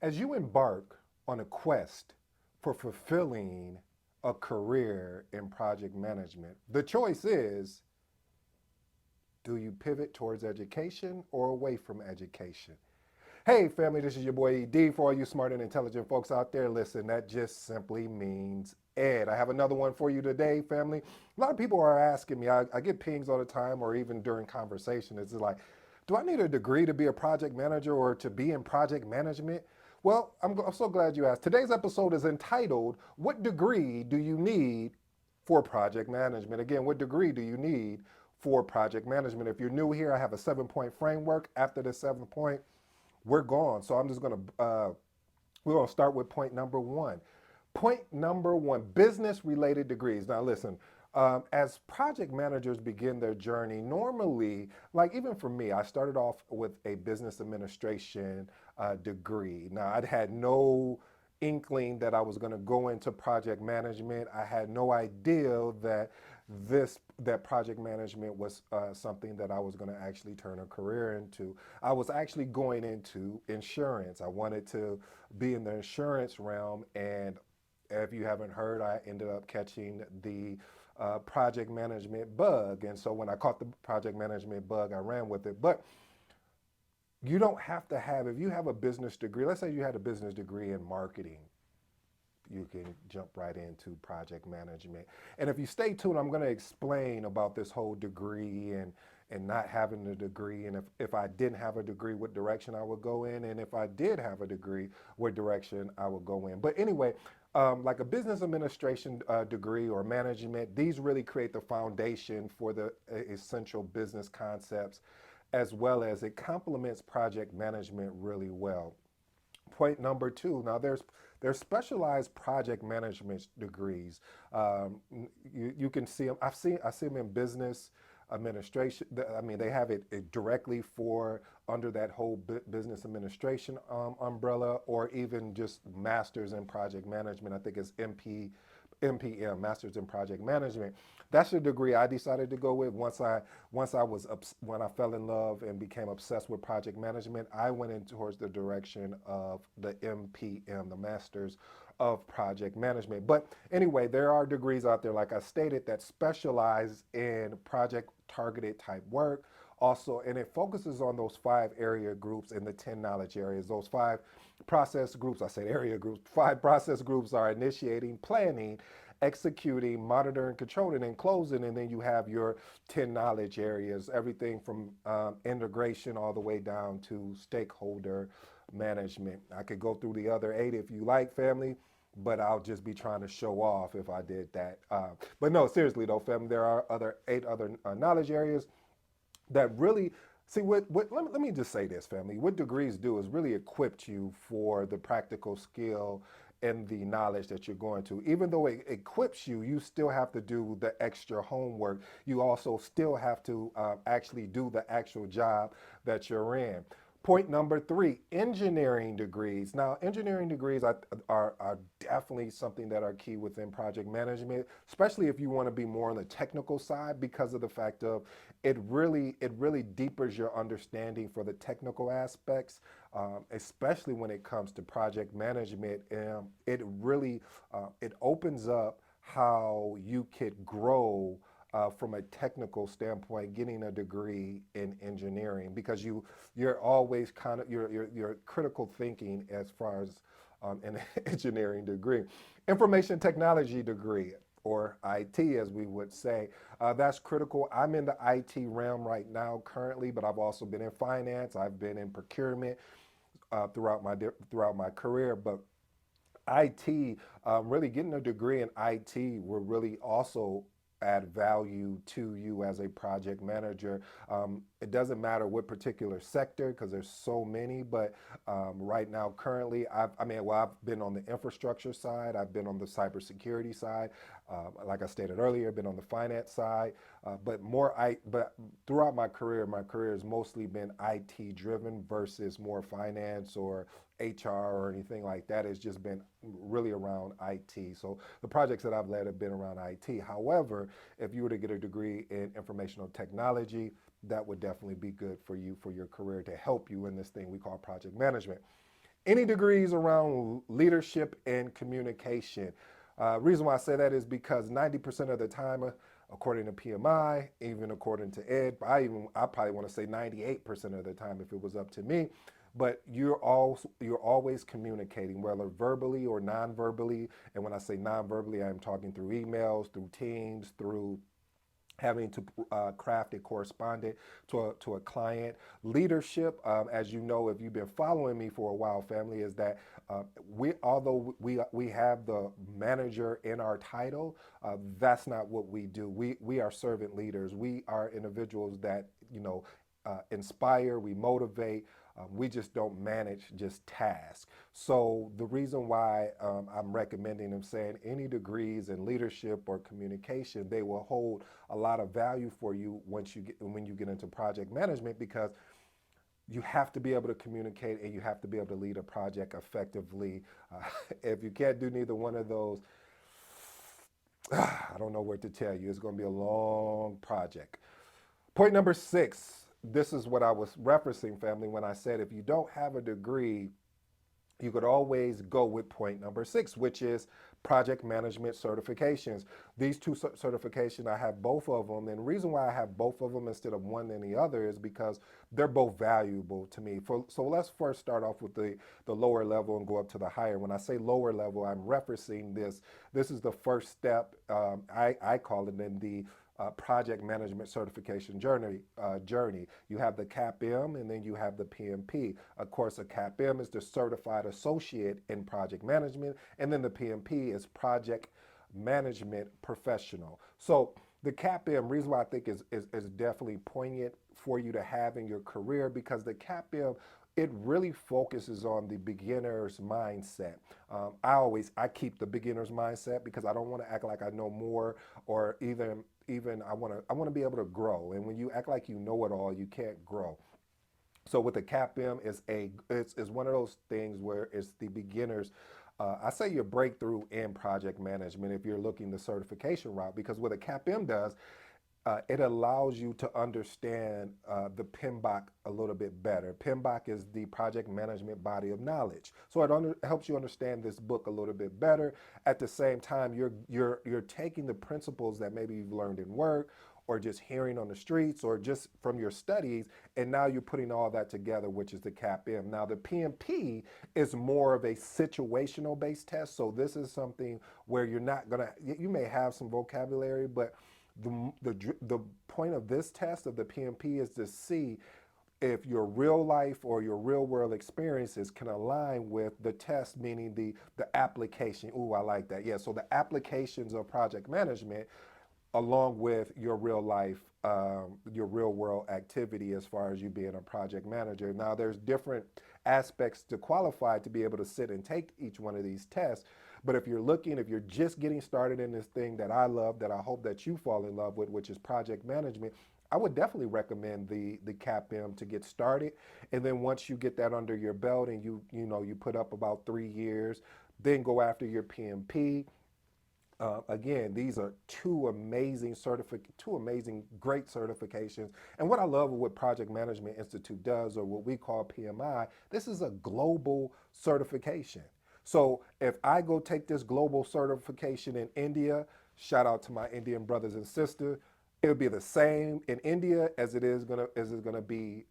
As you embark on a quest for fulfilling a career in project management, the choice is, do you pivot towards education or away from education? Hey, family, this is your boy ED. For all you smart and intelligent folks out there, listen, that just simply means Ed. I have another one for you today, family. A lot of people are asking me, I get pings all the time, or even during conversation. It's like, do I need a degree to be a project manager or to be in project management? Well, I'm so glad you asked. Today's episode is entitled, What Degree Do You Need for Project Management? Again, what degree do you need for project management? If you're new here, I have a 7 point framework. After the 7 point, we're gone. So I'm just going to we're going to start with point number one. Point number one, business related degrees. Now, listen, as project managers begin their journey, normally, like even for me, I started off with a business administration degree. Now, I'd had no inkling that I was going to go into project management. I had no idea that that project management was something that I was going to actually turn a career into. I was actually going into insurance. I wanted to be in the insurance realm, and if you haven't heard, I ended up catching the project management bug. And so when I caught the project management bug, I ran with it. But you don't have to have, if you have a business degree, let's say you had a business degree in marketing, you can jump right into project management. And if you stay tuned, I'm going to explain about this whole degree and not having a degree. And if I didn't have a degree, what direction I would go in. And if I did have a degree, what direction I would go in. But anyway, like a business administration degree or management, these really create the foundation for the essential business concepts, as well as it complements project management really well. Point number two. Now, there's specialized project management degrees. You can see them. I see them in business administration. I mean, they have it directly for under that whole business administration umbrella, or even just masters in project management. I think it's MPM, Masters in Project Management. That's the degree I decided to go with. When I fell in love and became obsessed with project management, I went in towards the direction of the MPM, the Masters of Project Management. But anyway, there are degrees out there, like I stated, that specialize in project targeted type work. Also, and it focuses on those 5 area groups in the 10 knowledge areas. Those 5 process groups, I said area groups, 5 process groups are initiating, planning, executing, monitoring, controlling, and closing. And then you have your 10 knowledge areas, everything from integration all the way down to stakeholder management. I could go through the other 8 if you like, family, but I'll just be trying to show off if I did that. But no, seriously though, family, there are 8 other knowledge areas that really see let me just say this, family. What degrees do is really equip you for the practical skill and the knowledge that you're going to. Even though it equips you, you still have to do the extra homework. You also still have to actually do the actual job that you're in. Point number 3, engineering degrees. Now, engineering degrees are definitely something that are key within project management, especially if you want to be more on the technical side, because of the fact of it really deepens your understanding for the technical aspects, especially when it comes to project management. It opens up how you could grow from a technical standpoint, getting a degree in engineering, because you're always kind of your critical thinking as far as an engineering degree. Information technology degree, or IT as we would say, that's critical. I'm in the IT realm right now currently, but I've also been in finance. I've been in procurement throughout my career, but IT, really getting a degree in IT will really also add value to you as a project manager. It doesn't matter what particular sector, because there's so many, but right now, currently, I've been on the infrastructure side, I've been on the cybersecurity side, like I stated earlier, I've been on the finance side, but throughout my career has mostly been IT driven versus more finance or HR or anything like that. It's just been really around IT. So the projects that I've led have been around IT. However, if you were to get a degree in informational technology, that would definitely be good for you for your career, to help you in this thing we call project management. Any degrees around leadership and communication. Reason why I say that is because 90% of the time, according to PMI, even according to Ed, I probably want to say 98% of the time if it was up to me. But you're always communicating, whether verbally or non-verbally. And when I say non-verbally, I'm talking through emails, through Teams, through having to craft a correspondent to a client. Leadership, as you know, if you've been following me for a while, family, is that although we have the manager in our title, that's not what we do. We are servant leaders. We are individuals that inspire, we motivate. We just don't manage just tasks. So the reason why I'm recommending them saying any degrees in leadership or communication, they will hold a lot of value for you when you get into project management, because you have to be able to communicate and you have to be able to lead a project effectively. If you can't do neither one of those, I don't know what to tell you. It's going to be a long project. Point number 6. This is what I was referencing, family, when I said if you don't have a degree, you could always go with point number 6, which is project management certifications. These two certifications, I have both of them. And the reason why I have both of them instead of one than the other is because they're both valuable to me. So let's first start off with the lower level and go up to the higher. When I say lower level, I'm referencing this. This is the first step. I call it in the project management certification journey. You have the CAPM and then you have the PMP. Of course, a CAPM is the certified associate in project management, and then the PMP is project management professional. So the CAPM, reason why I think is definitely poignant for you to have in your career, because the CAPM, it really focuses on the beginner's mindset. I keep the beginner's mindset because I don't want to act like I know more, or even I want to be able to grow. And when you act like you know it all, you can't grow. So with the CAPM, it's one of those things where it's the beginners. I say your breakthrough in project management if you're looking the certification route, because what a CAPM does, it allows you to understand the PMBOK a little bit better. PMBOK is the project management body of knowledge, so helps you understand this book a little bit better. At the same time, you're taking the principles that maybe you've learned in work, or just hearing on the streets, or just from your studies, and now you're putting all that together, which is the CAPM. Now the PMP is more of a situational based test, so this is something where you may have some vocabulary, but the point of this test of the PMP is to see if your real life or your real world experiences can align with the test, meaning the application. Ooh, I like that. Yeah, so the applications of project management along with your real life, your real world activity as far as you being a project manager. Now, there's different aspects to qualify to be able to sit and take each one of these tests. But if you're just getting started in this thing that I love, that I hope that you fall in love with, which is project management, I would definitely recommend the CAPM to get started. And then once you get that under your belt and you put up about 3 years, then go after your PMP. Again, these are two amazing, great certifications. And what I love what Project Management Institute does, or what we call PMI, this is a global certification. So if I go take this global certification in India, shout out to my Indian brothers and sisters, it'll be the same in India as it's gonna be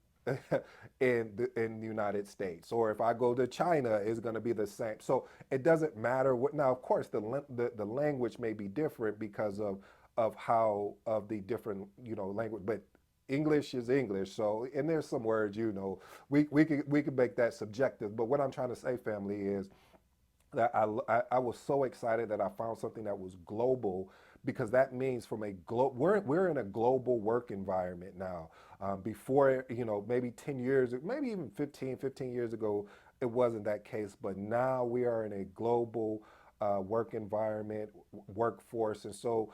in the United States. Or if I go to China, it's going to be the same. So it doesn't matter what. Now, of course, the language may be different because of how of the different language, but English is English. So, and there's some words we could make that subjective. But what I'm trying to say, family, is that I was so excited that I found something that was global, because that means from a we're in a global work environment now. Before, maybe 10 years, maybe even 15 years ago, it wasn't that case, but now we are in a global work environment, workforce, and so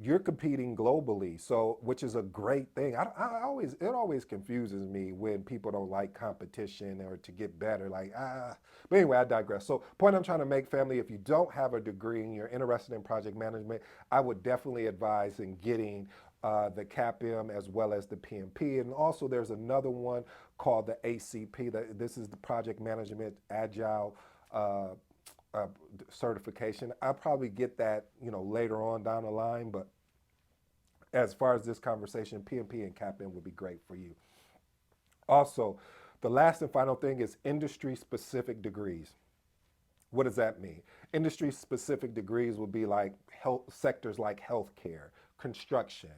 you're competing globally, so which is a great thing. It always confuses me when people don't like competition or to get better, like but anyway, I digress. So point I'm trying to make, family, if you don't have a degree and you're interested in project management, I would definitely advise in getting the CAPM as well as the PMP. And also there's another one called the ACP. This is the Project Management Agile uh, uh, certification. I'll probably get that, later on down the line. But as far as this conversation, PMP and CAPM would be great for you. Also, the last and final thing is industry specific degrees. What does that mean? Industry specific degrees will be like health sectors like healthcare, construction,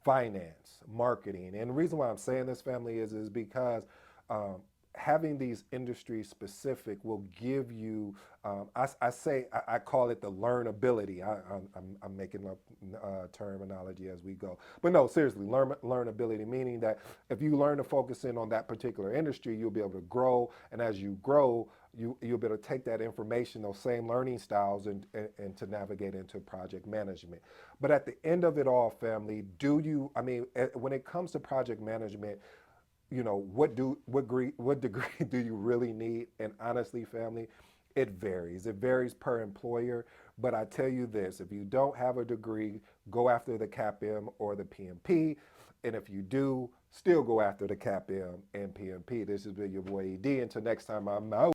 finance, marketing. And the reason why I'm saying this, family, is because um, having these industry specific will give you, I call it the learnability. I'm making up terminology as we go. But no, seriously, learnability, meaning that if you learn to focus in on that particular industry, you'll be able to grow. And as you grow, you'll be able to take that information, those same learning styles, and to navigate into project management. But at the end of it all, family, when it comes to project management, what degree do you really need? And honestly, family, it varies. It varies per employer. But I tell you this: if you don't have a degree, go after the CAPM or the PMP. And if you do, still go after the CAPM and PMP. This has been your boy ED. Until next time, I'm out.